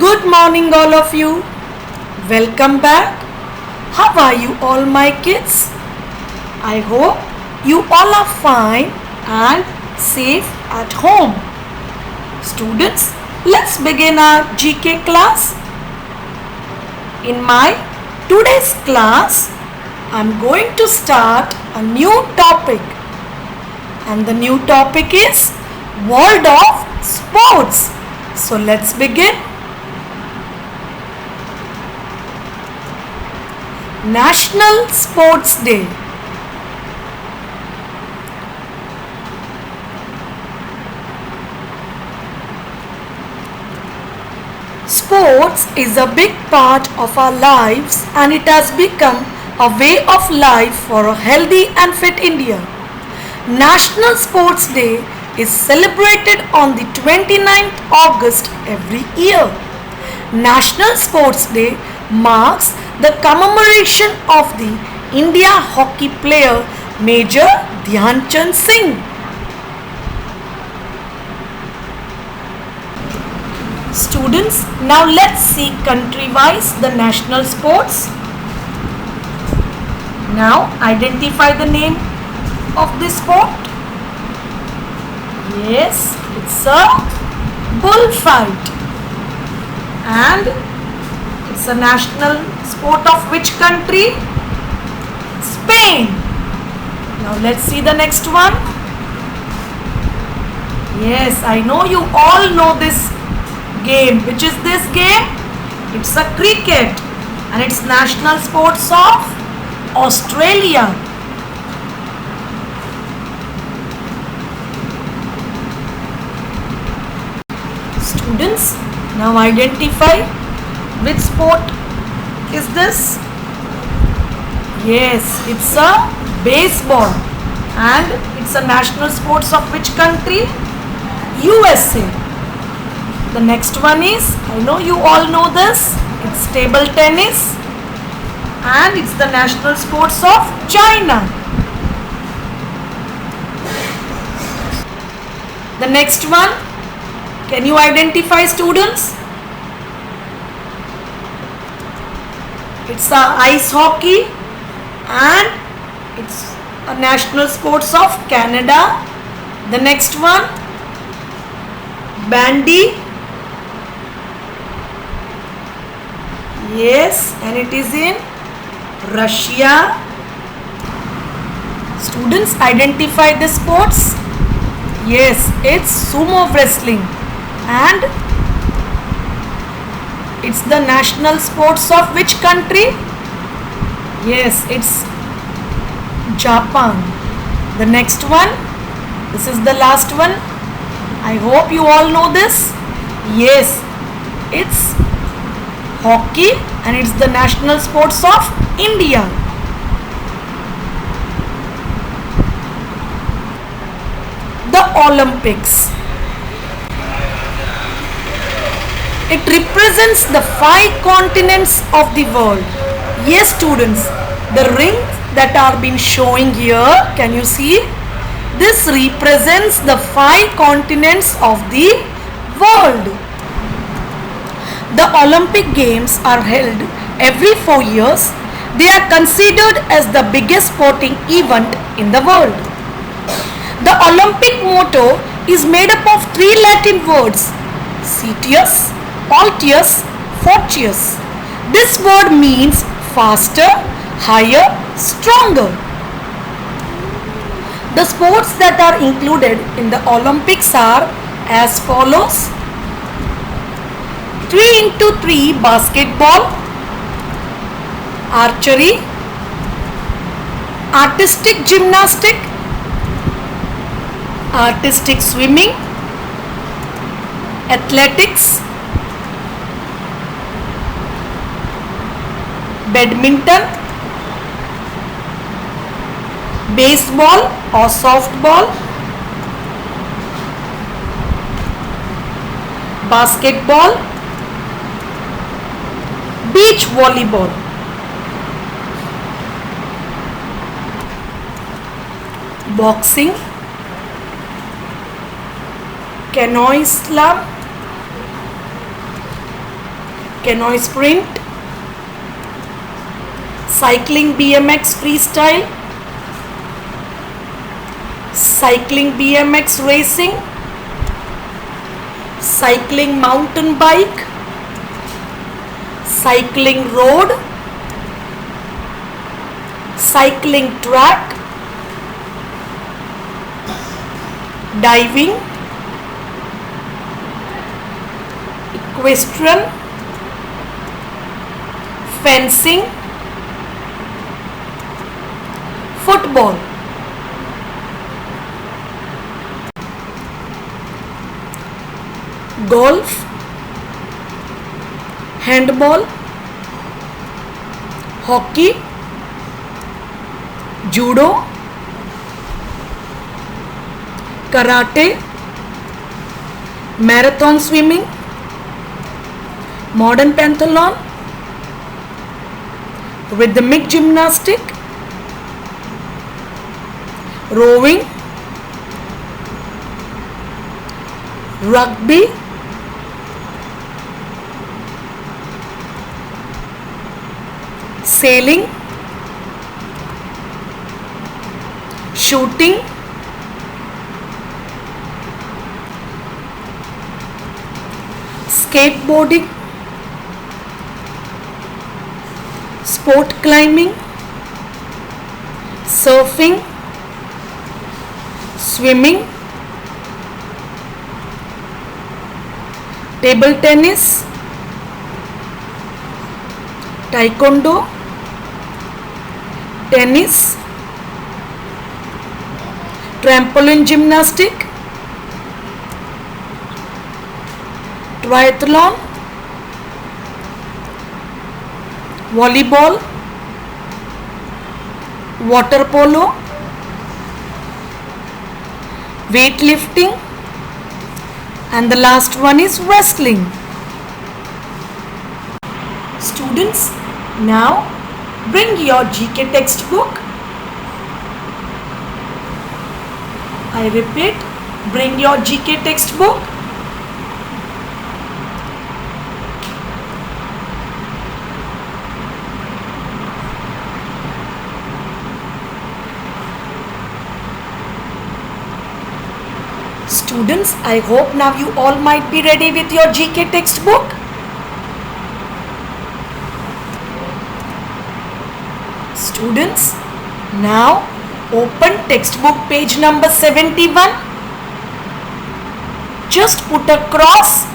Good morning, all of you. Welcome back. How are you all, my kids? I hope you all are fine and safe at home. Students, let's begin our GK class. In my today's class, I'm going to start a new topic. And the new topic is World of Sports. So let's begin. National Sports Day. Sports is a big part of our lives and it has become a way of life for a healthy and fit India. National Sports Day is celebrated on the 29th August every year. National Sports Day marks the commemoration of the India hockey player Major Dhyan Chand Singh. Students, now let's see country-wise the national sports. Now identify the name of this sport. Yes, it's a bullfight. And it's a national sport of which country? Spain. Now let's see the next one. Yes, I know you all know this game. Which is this game? It's a cricket and it's national sports of Australia. Students, now identify which sport is this? Yes, it's a baseball and it's a national sports of which country? USA. The next one is, I know you all know this, it's table tennis and it's the national sports of China. The next one, can you identify, students? It's a ice hockey and it's a national sports of Canada. The next one, bandy. Yes, and it is in Russia. Students, identify the sports. Yes, it's sumo wrestling and it's the national sports of which country? Yes, it's Japan. The next one, this is the last one. I hope you all know this. Yes, it's hockey and it's the national sports of India. The Olympics. It represents the 5 continents of the world. Yes, students, the rings that are been showing here, can you see? This represents the 5 continents of the world. The Olympic Games are held every 4 years. They are considered as the biggest sporting event in the world. The Olympic motto is made up of 3 Latin words, Citius, Altius, Fortius. This word means faster, higher, stronger. The sports that are included in the Olympics are as follows: 3x3 basketball, archery, artistic gymnastic, artistic swimming, athletics, badminton, baseball or softball, basketball, beach volleyball. Boxing, canoe slam, canoe sprint, cycling BMX freestyle, cycling BMX racing, cycling mountain bike, cycling road, cycling track, diving, equestrian, fencing, football. Golf, handball, hockey, judo, karate, marathon swimming, modern pentathlon, rhythmic gymnastic, rowing, rugby, sailing, shooting, skateboarding, sport climbing, surfing, swimming, table tennis, taekwondo, tennis, trampoline gymnastic, triathlon, volleyball, water polo, weightlifting, and the last one is wrestling. Students, now bring your GK textbook. I repeat, bring your GK textbook. Students, I hope now you all might be ready with your GK textbook. Students, now open textbook page number 71. Just put a cross.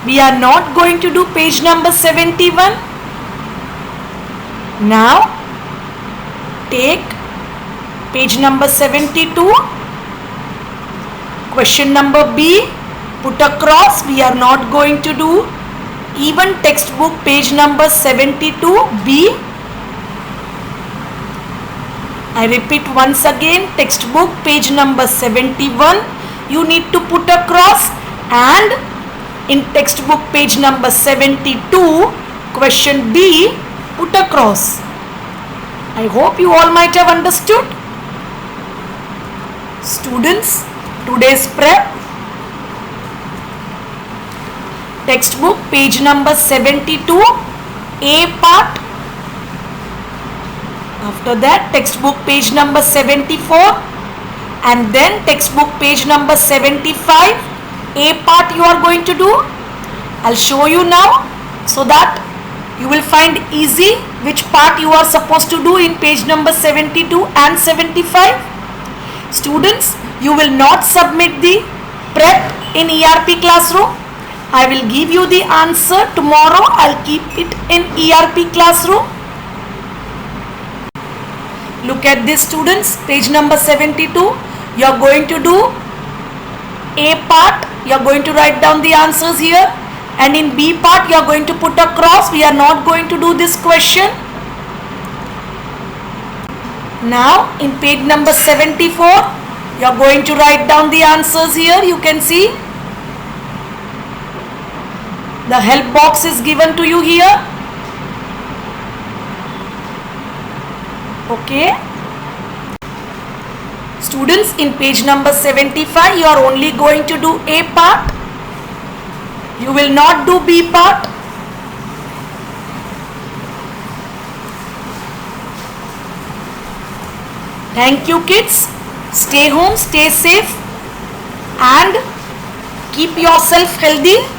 We are not going to do page number 71. Now take page number 72. Question number B, put a cross. We are not going to do. Even textbook page number 72 B. I repeat once again, textbook page number 71. You need to put a cross, and in textbook page number 72, question B, put a cross. I hope you all might have understood. Students, today's prep, textbook page number 72, A part. After that, textbook page number 74, and then textbook page number 75, A part you are going to do. I'll show you now so that you will find easy which part you are supposed to do in page number 72 and 75. Students, you will not submit the prep in ERP classroom. I will give you the answer tomorrow. I'll keep it in ERP classroom. Look at this, students, page number 72. You are going to do A part. You are going to write down the answers here, and in B part you are going to put a cross. We are not going to do this question. Now in page number 74, you are going to write down the answers here. You can see the help box is given to you here. Okay. Students, in page number 75, you are only going to do A part. You will not do B part. Thank you kids. Stay home, stay safe and keep yourself healthy.